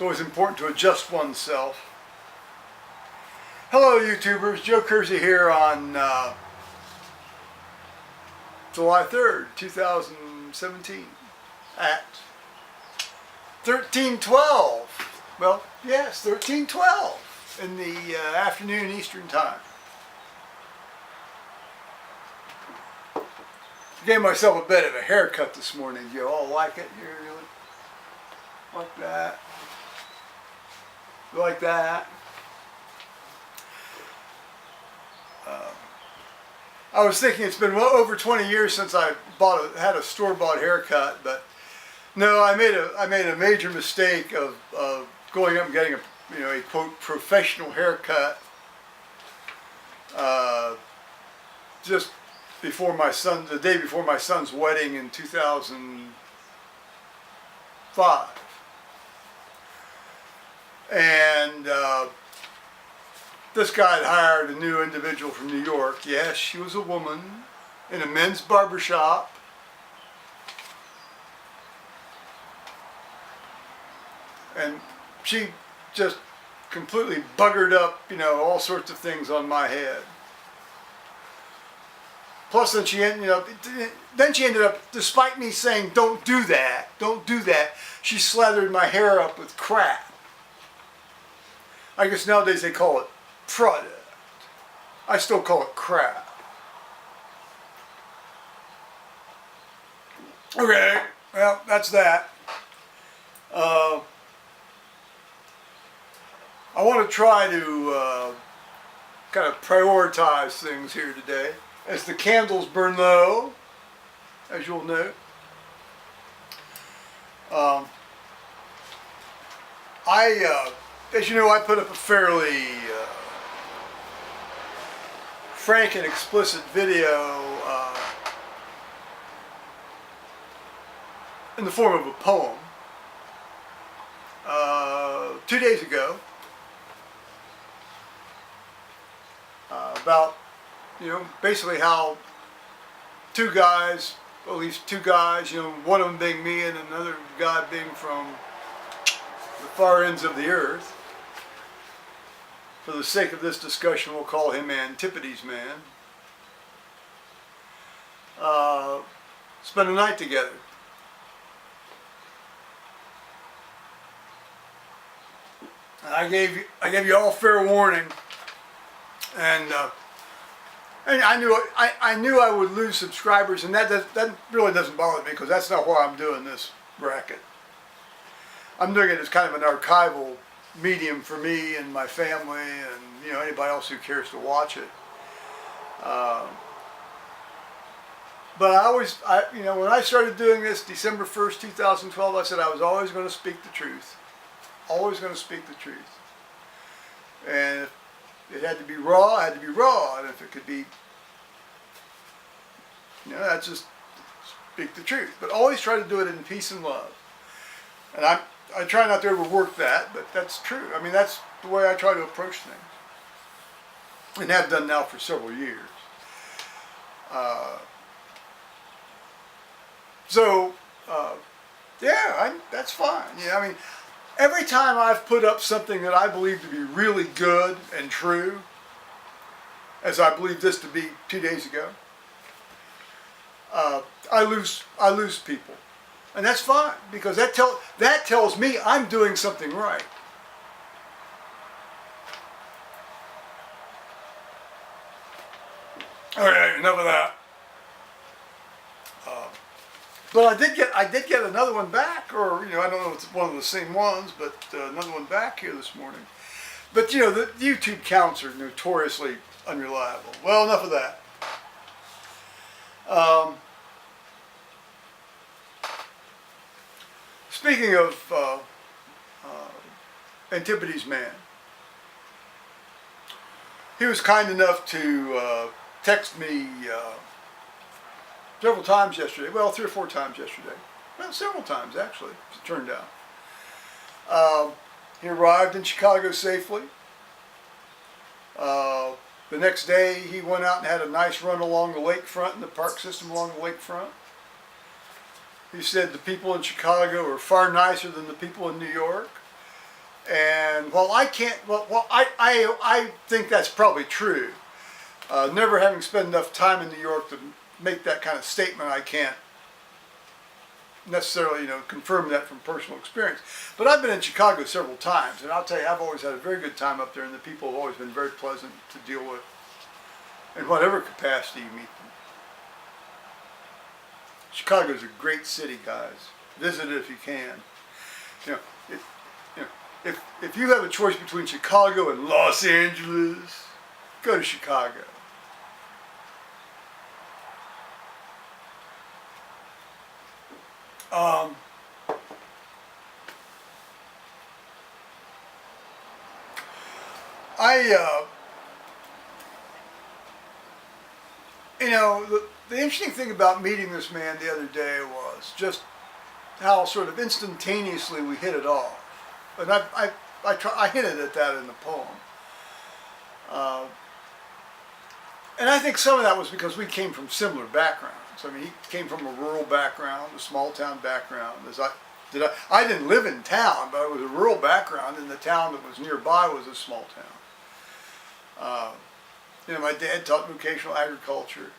always important to adjust oneself. Hello YouTubers, Joe Kersey here on July 3rd, 2017 at 13:12. Well, yes, 13:12 in the afternoon Eastern Time. Gave myself a bit of a haircut this morning. You all like it? You really like that? You like that? I was thinking it's been well over 20 years since I had a store-bought haircut, but no, I made a major mistake of going up and getting a quote professional haircut just before the day before my son's wedding in 2005, and this guy had hired a new individual from New York. Yes, she was a woman in a men's barbershop. And she just completely buggered up, all sorts of things on my head. Plus, then she ended up, despite me saying, don't do that, she slathered my hair up with crap. I guess nowadays they call it product. I still call it crap. Okay, well, that's that. I want to try to kind of prioritize things here today as the candles burn low, as you'll note. As you know, I put up a fairly frank and explicit video in the form of a poem 2 days ago about basically how two guys, at least two guys, one of them being me and another guy being from the far ends of the earth. For the sake of this discussion, we'll call him Antipodes Man. Spend a night together. I gave you all fair warning, and I knew I would lose subscribers, and that really doesn't bother me because that's not why I'm doing this bracket. I'm doing it as kind of an archival medium for me and my family and anybody else who cares to watch it. But when I started doing this December 1st, 2012, I said I was always going to speak the truth. Always going to speak the truth. And if it had to be raw, it had to be raw. And if it could be, that's just speak the truth. But always try to do it in peace and love. And I try not to overwork that, but that's true. I mean, that's the way I try to approach things. And have done now for several years. That's fine. Every time I've put up something that I believe to be really good and true, as I believe this to be 2 days ago, I lose people. And that's fine, because that tells me I'm doing something right. Okay, enough of that. But I did get another one back, or I don't know if it's one of the same ones, but another one back here this morning. But the YouTube counts are notoriously unreliable. Well, enough of that. Speaking of Antipodes Man, he was kind enough to text me several times yesterday. Well, 3 or 4 times yesterday. Well, several times actually, as it turned out. He arrived in Chicago safely. The next day he went out and had a nice run along the lakefront, in the park system along the lakefront. He said the people in Chicago are far nicer than the people in New York. And while I can't, I think that's probably true. Never having spent enough time in New York to make that kind of statement, I can't necessarily, confirm that from personal experience. But I've been in Chicago several times, and I'll tell you, I've always had a very good time up there, and the people have always been very pleasant to deal with in whatever capacity you meet them. Chicago's a great city, guys. Visit it if you can. You know, it, if you have a choice between Chicago and Los Angeles, go to Chicago. The interesting thing about meeting this man the other day was just how sort of instantaneously we hit it off. And I hinted at that in the poem. And I think some of that was because we came from similar backgrounds. I mean, he came from a rural background, a small town background. I didn't live in town, but it was a rural background, and the town that was nearby was a small town. My dad taught vocational agriculture.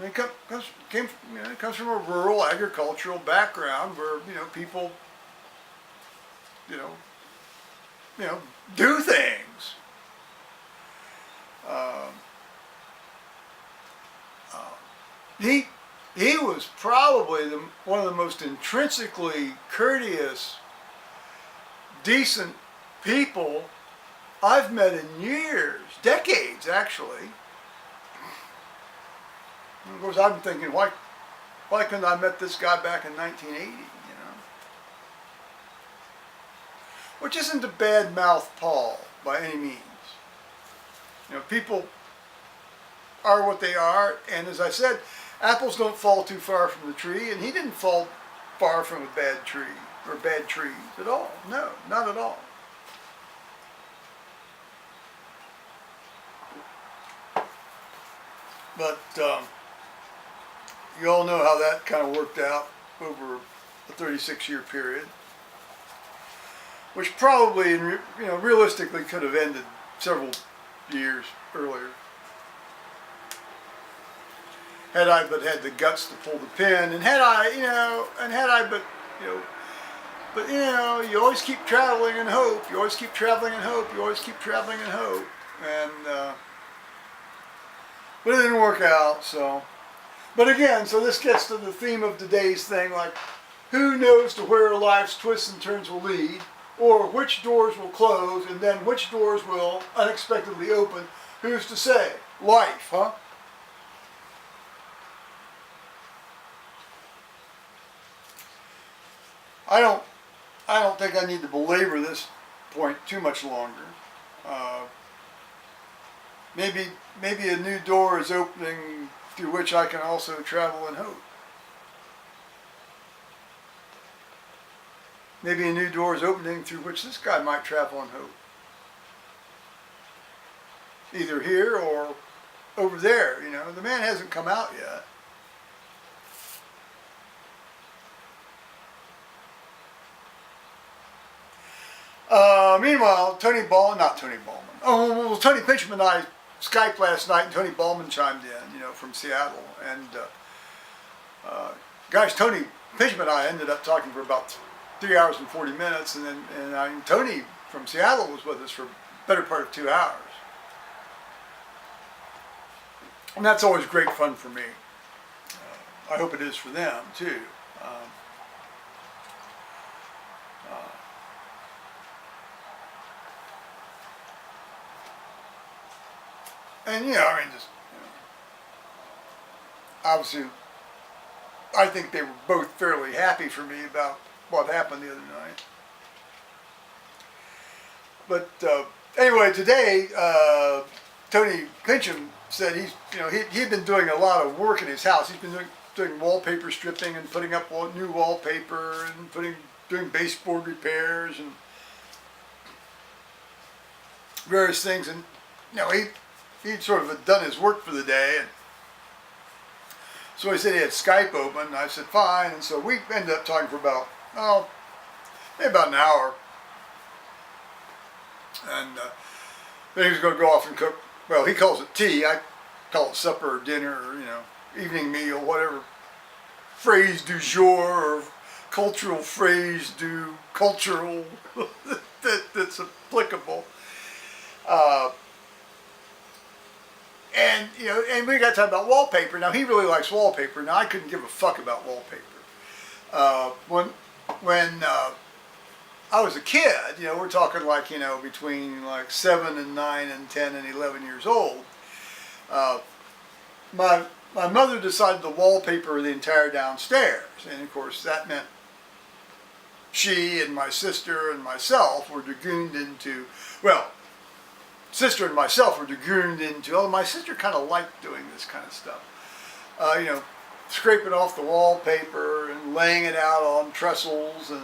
It comes from a rural agricultural background where people do things. He was probably one of the most intrinsically courteous, decent people I've met in years, decades actually. And of course, I'm thinking, why couldn't I have met this guy back in 1980? Which isn't a bad mouth Paul by any means. People are what they are, and as I said, apples don't fall too far from the tree, and he didn't fall far from a bad tree or bad trees at all. No, not at all. But you all know how that kind of worked out over a 36-year period, which probably, realistically could have ended several years earlier. Had I but had the guts to pull the pin, and you always keep traveling and hope. You always keep traveling and hope. You always keep traveling and hope. And but it didn't work out. So, but again, so this gets to the theme of today's thing, like who knows to where life's twists and turns will lead, or which doors will close, and then which doors will unexpectedly open. Who's to say? Life, huh? I don't think I need to belabor this point too much longer. Maybe a new door is opening through which I can also travel and hope. Maybe a new door is opening through which this guy might travel and hope. Either here or over there, The man hasn't come out yet. Meanwhile, Tony Pincham and I Skyped last night, and Tony Ballman chimed in, from Seattle. And gosh, Tony Pincham and I ended up talking for about 3 hours and 40 minutes, and Tony from Seattle was with us for a better part of 2 hours. And that's always great fun for me. I hope it is for them, too. And obviously, I think they were both fairly happy for me about what happened the other night. But anyway, today, Tony Pincham said he'd been doing a lot of work in his house. He's been doing wallpaper stripping and putting up new wallpaper and doing baseboard repairs and various things. And he'd sort of done his work for the day, and so he said he had Skype open, and I said fine, and so we ended up talking for about about an hour. And then he was going to go off and cook. Well, he calls it tea. I call it supper or dinner or, evening meal, whatever phrase du jour or cultural phrase du cultural that's applicable. And we got to talk about wallpaper. Now, he really likes wallpaper. Now, I couldn't give a fuck about wallpaper. When I was a kid, we're talking like, between like 7 and 9 and 10 and 11 years old, my mother decided to wallpaper the entire downstairs. And of course, that meant she and my sister and myself were dragooned into, sister and myself were dragooned into, my sister kind of liked doing this kind of stuff. Scraping off the wallpaper and laying it out on trestles and,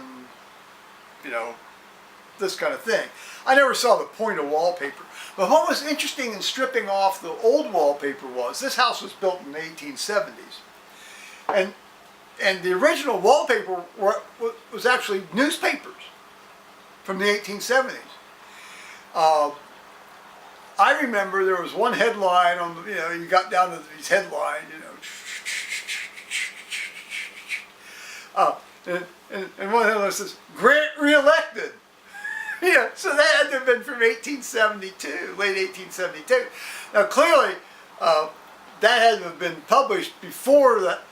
this kind of thing. I never saw the point of wallpaper. But what was interesting in stripping off the old wallpaper was, this house was built in the 1870s. And the original wallpaper was actually newspapers from the 1870s. I remember there was one headline on the, you got down to these headlines, and one headline says, Grant reelected. So that had to have been from 1872, late 1872. Now clearly, that had to have been published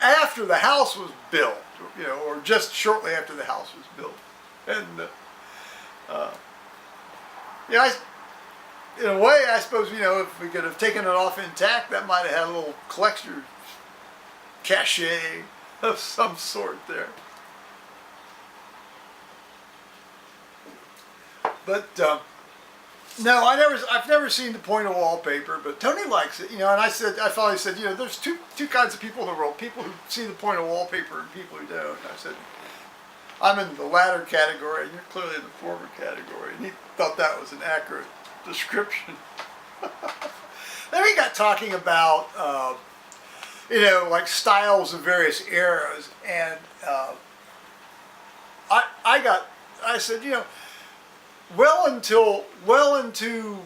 after the house was built, or just shortly after the house was built. And in a way, I suppose, if we could have taken it off intact, that might have had a little collector cachet of some sort there. But no, I've never seen the point of wallpaper. But Tony likes it, and I finally said, there's two kinds of people in the world: people who see the point of wallpaper and people who don't. I said, I'm in the latter category, and you're clearly in the former category. And he thought that was an accurate description. Then we got talking about, like styles of various eras, and I said, well into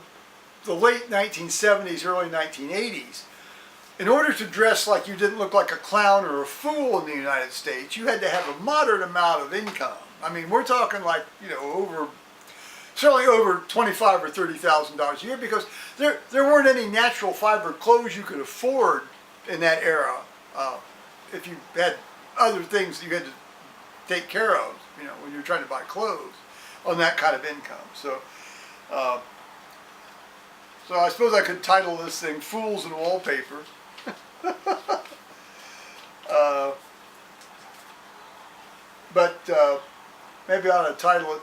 the late 1970s, early 1980s, in order to dress like you didn't look like a clown or a fool in the United States, you had to have a moderate amount of income. I mean, we're talking like, certainly over $25,000 or $30,000 a year, because there weren't any natural fiber clothes you could afford in that era. If you had other things you had to take care of, when you're trying to buy clothes on that kind of income. So I suppose I could title this thing "Fools and Wallpaper." But maybe I ought to title it.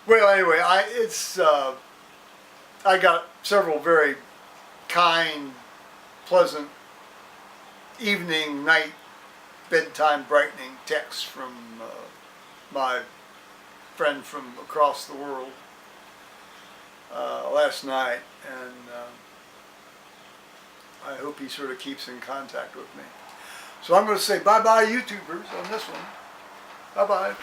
Well, anyway, I got several very kind, pleasant evening, night, bedtime brightening texts from my friend from across the world last night, and I hope he sort of keeps in contact with me. So I'm going to say bye-bye, YouTubers, on this one. Bye-bye.